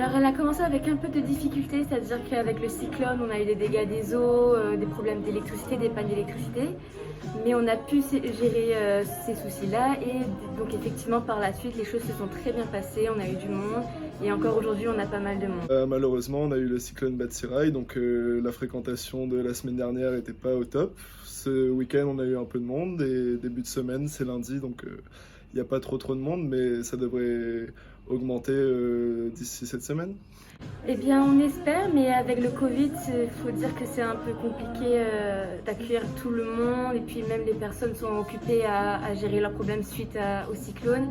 Alors elle a commencé avec un peu de difficulté, c'est-à-dire qu'avec le cyclone, on a eu des dégâts des eaux, des problèmes d'électricité, des pannes d'électricité. Mais on a pu gérer ces soucis-là et donc effectivement par la suite les choses se sont très bien passées, on a eu du monde et encore aujourd'hui on a pas mal de monde. Malheureusement, on a eu le cyclone Batsirai, donc la fréquentation de la semaine dernière n'était pas au top. Ce week-end, on a eu un peu de monde et début de semaine, c'est lundi, donc il n'y a pas trop de monde, mais ça devrait augmenter d'ici cette semaine. Eh bien on espère, mais avec le Covid, il faut dire que c'est un peu compliqué d'accueillir tout le monde et puis même les personnes sont occupées à gérer leurs problèmes suite au cyclone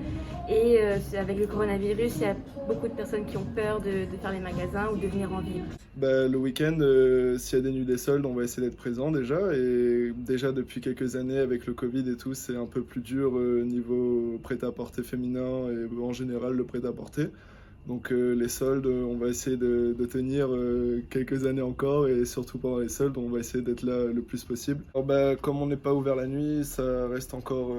et avec le coronavirus, il y a beaucoup de personnes qui ont peur de faire les magasins ou de venir en ville. Le week-end, s'il y a des nuits des soldes, on va essayer d'être présent déjà. Et déjà depuis quelques années avec le Covid et tout, c'est un peu plus dur niveau prêt-à-porter féminin et en général le prêt-à-porter. Donc les soldes, on va essayer de tenir quelques années encore et surtout pendant les soldes, on va essayer d'être là le plus possible. Alors, comme on n'est pas ouvert la nuit, ça reste encore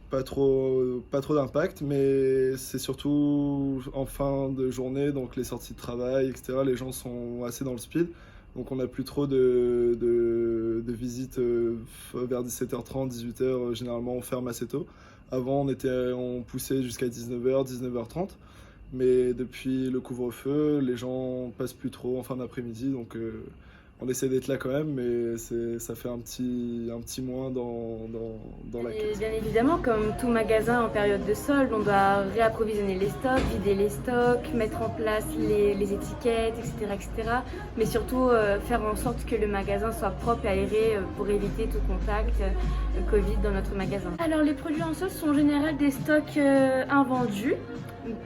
pas trop d'impact, mais c'est surtout en fin de journée, donc les sorties de travail, etc. Les gens sont assez dans le speed. Donc on n'a plus trop de visites vers 17h30, 18h. Généralement, on ferme assez tôt. Avant, on poussait jusqu'à 19h, 19h30. Mais depuis le couvre-feu, les gens passent plus trop en fin d'après-midi. Donc on essaie d'être là quand même, mais ça fait un petit moins dans la Et caisse. bien évidemment, comme tout magasin en période de solde, on doit réapprovisionner les stocks, vider les stocks, mettre en place les étiquettes, etc., etc. Mais surtout faire en sorte que le magasin soit propre et aéré pour éviter tout contact Covid dans notre magasin. Alors les produits en solde sont en général des stocks invendus.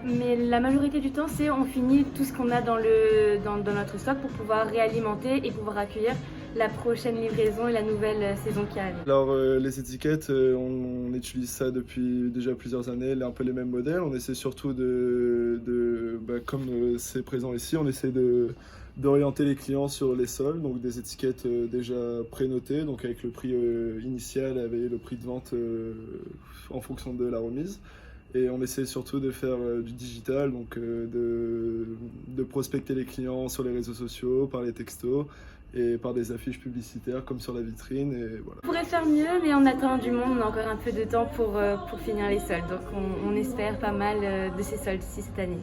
Mais la majorité du temps, c'est on finit tout ce qu'on a dans notre stock pour pouvoir réalimenter et pouvoir accueillir la prochaine livraison et la nouvelle saison qui arrive. Alors les étiquettes, on utilise ça depuis déjà plusieurs années, un peu les mêmes modèles. On essaie surtout comme c'est présent ici, on essaie d'orienter les clients sur les soldes, donc des étiquettes déjà prénotées, donc avec le prix initial, avec le prix de vente en fonction de la remise. Et on essaie surtout de faire du digital, donc de prospecter les clients sur les réseaux sociaux, par les textos et par des affiches publicitaires comme sur la vitrine. Et voilà. On pourrait faire mieux, mais on attend du monde, on a encore un peu de temps pour finir les soldes. Donc on espère pas mal de ces soldes ici cette année.